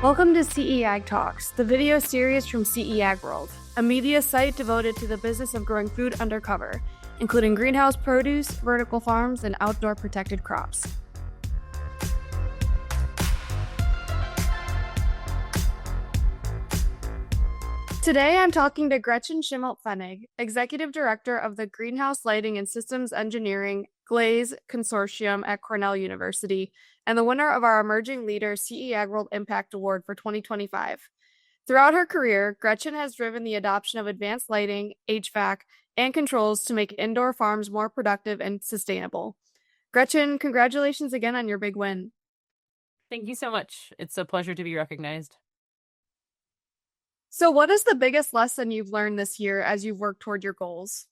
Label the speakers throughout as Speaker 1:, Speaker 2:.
Speaker 1: Welcome to CEAg Talks, the video series from CEAg World, a media site devoted to the business of growing food undercover, including greenhouse produce, vertical farms, and outdoor protected crops. Today, I'm talking to Gretchen Schimelpfenig, Executive Director of the Greenhouse Lighting and Systems Engineering GLASE Consortium at Cornell University, and the winner of our Emerging Leader CEAg World Impact Award for 2025. Throughout her career, Gretchen has driven the adoption of advanced lighting, HVAC, and controls to make indoor farms more productive and sustainable. Gretchen, congratulations again on your big win.
Speaker 2: Thank you so much. It's a pleasure to be recognized.
Speaker 1: So what is the biggest lesson you've learned this year as you've worked toward your goals?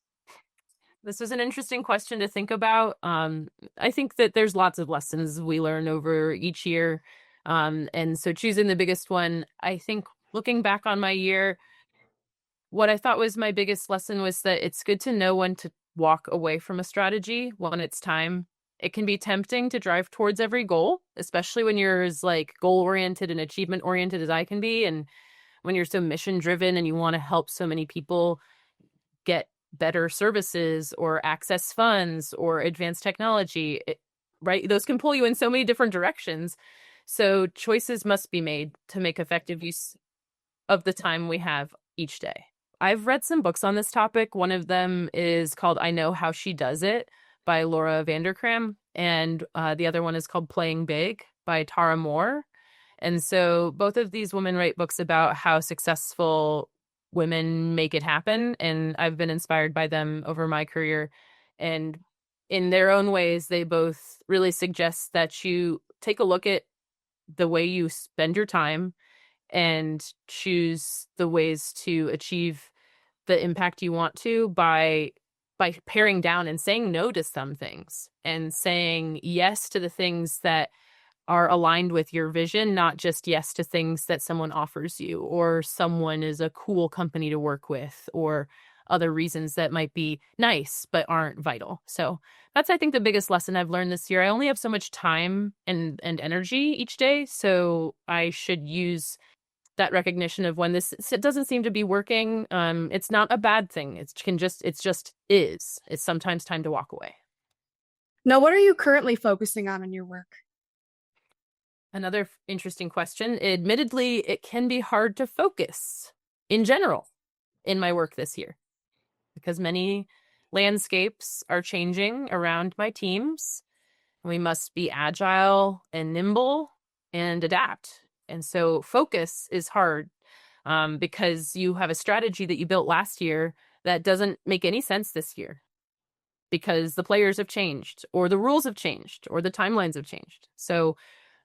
Speaker 2: This was an interesting question to think about. I think that there's lots of lessons we learn over each year. And so choosing the biggest one, I think looking back on my year, what I thought was my biggest lesson was that it's good to know when to walk away from a strategy when it's time. It can be tempting to drive towards every goal, especially when you're as goal-oriented and achievement-oriented as I can be. And when you're so mission-driven and you want to help so many people get better services or access funds or advanced technology, right? Those can pull you in so many different directions. So choices must be made to make effective use of the time we have each day. I've read some books on this topic. One of them is called I Know How She Does It by Laura Vanderkam. And the other one is called Playing Big by Tara Moore. And so both of these women write books about how successful women make it happen. And I've been inspired by them over my career. And in their own ways, they both really suggest that you take a look at the way you spend your time and choose the ways to achieve the impact you want to by paring down and saying no to some things and saying yes to the things that are aligned with your vision, not just yes to things that someone offers you or someone is a cool company to work with or other reasons that might be nice but aren't vital. So that's, I think, the biggest lesson I've learned this year. I only have so much time and energy each day, so I should use that recognition of when it doesn't seem to be working. It's not a bad thing. It's sometimes time to walk away.
Speaker 1: Now, what are you currently focusing on in your work?
Speaker 2: Another interesting question. Admittedly, it can be hard to focus in general in my work this year because many landscapes are changing around my teams. We must be agile and nimble and adapt. And so focus is hard because you have a strategy that you built last year that doesn't make any sense this year because the players have changed or the rules have changed or the timelines have changed. So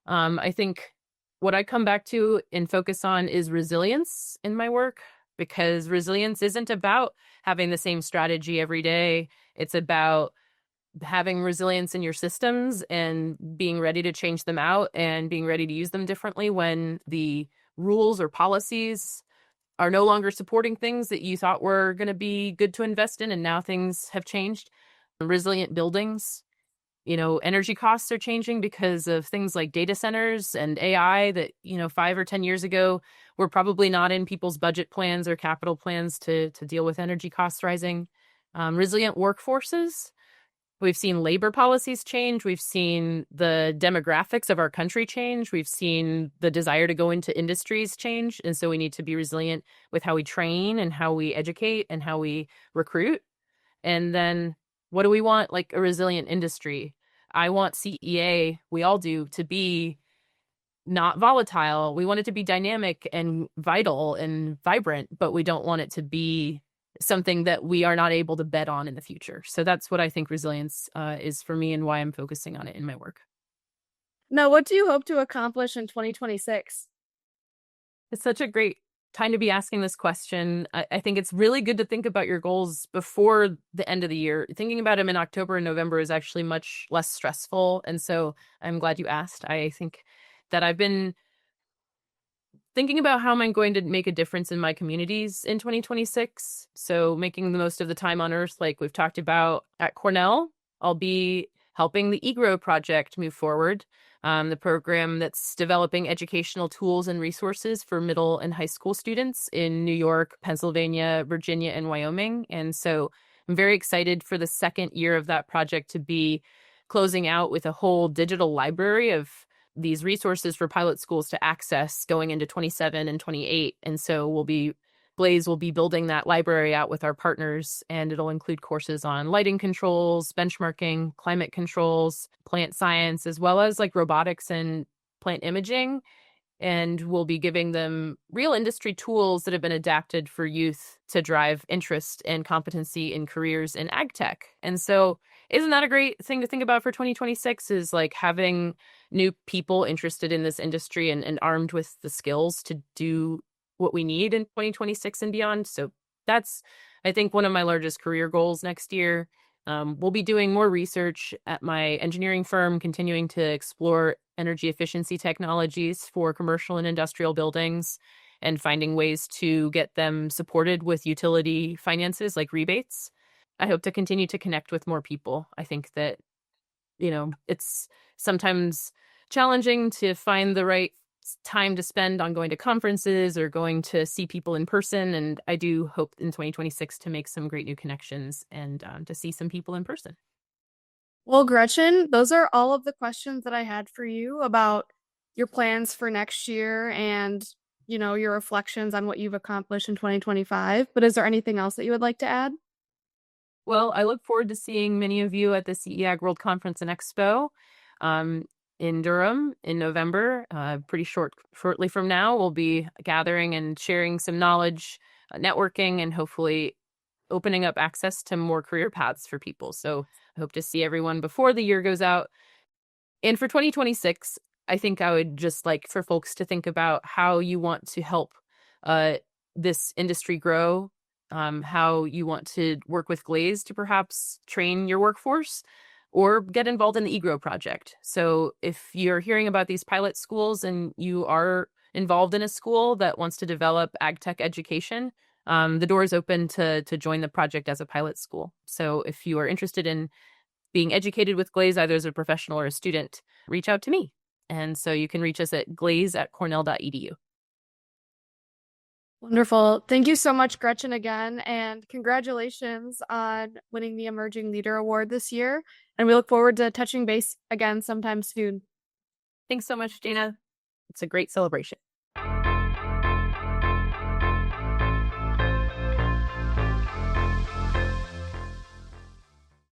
Speaker 2: I think what I come back to and focus on is resilience in my work, because resilience isn't about having the same strategy every day. It's about having resilience in your systems and being ready to change them out and being ready to use them differently when the rules or policies are no longer supporting things that you thought were going to be good to invest in, and now things have changed. Resilient buildings. Energy costs are changing because of things like data centers and AI that, 5 or 10 years ago were probably not in people's budget plans or capital plans to deal with energy costs rising. Resilient workforces. We've seen labor policies change. We've seen the demographics of our country change. We've seen the desire to go into industries change. And so we need to be resilient with how we train and how we educate and how we recruit. And then what do we want? Like a resilient industry. I want CEA, we all do, to be not volatile. We want it to be dynamic and vital and vibrant, but we don't want it to be something that we are not able to bet on in the future. So that's what I think resilience is for me and why I'm focusing on it in my work.
Speaker 1: Now, what do you hope to accomplish in 2026?
Speaker 2: It's such a great time to be asking this question. I think it's really good to think about your goals before the end of the year. Thinking about them in October and November is actually much less stressful. And so I'm glad you asked. I think that I've been thinking about how I'm going to make a difference in my communities in 2026. So making the most of the time on Earth, like we've talked about at Cornell. I'll be helping the eGrow project move forward. the program that's developing educational tools and resources for middle and high school students in New York, Pennsylvania, Virginia, and Wyoming. And so I'm very excited for the second year of that project to be closing out with a whole digital library of these resources for pilot schools to access going into 27 and 28. And so GLASE will be building that library out with our partners, and it'll include courses on lighting controls, benchmarking, climate controls, plant science, as well as like robotics and plant imaging. And we'll be giving them real industry tools that have been adapted for youth to drive interest and competency in careers in ag tech. And so isn't that a great thing to think about for 2026, is like having new people interested in this industry and armed with the skills to do what we need in 2026 and beyond. So that's, I think, one of my largest career goals next year. We'll be doing more research at my engineering firm, continuing to explore energy efficiency technologies for commercial and industrial buildings and finding ways to get them supported with utility finances like rebates. I hope to continue to connect with more people. I think that, it's sometimes challenging to find the right time to spend on going to conferences or going to see people in person. And I do hope in 2026 to make some great new connections and to see some people in person.
Speaker 1: Well, Gretchen, those are all of the questions that I had for you about your plans for next year and, your reflections on what you've accomplished in 2025. But is there anything else that you would like to add?
Speaker 2: Well, I look forward to seeing many of you at the CEAg World Conference and Expo in Durham in November. Shortly from now, we'll be gathering and sharing some knowledge, networking, and hopefully opening up access to more career paths for people. So I hope to see everyone before the year goes out. And for 2026, I think I would just like for folks to think about how you want to help this industry grow, how you want to work with GLASE to perhaps train your workforce or get involved in the eGrow project. So if you're hearing about these pilot schools and you are involved in a school that wants to develop ag tech education, the door is open to join the project as a pilot school. So if you are interested in being educated with GLASE, either as a professional or a student, reach out to me. And so you can reach us at glaze@cornell.edu.
Speaker 1: Wonderful. Thank you so much, Gretchen, again. And congratulations on winning the Emerging Leader Award this year. And we look forward to touching base again sometime soon.
Speaker 2: Thanks so much, Dana. It's a great celebration.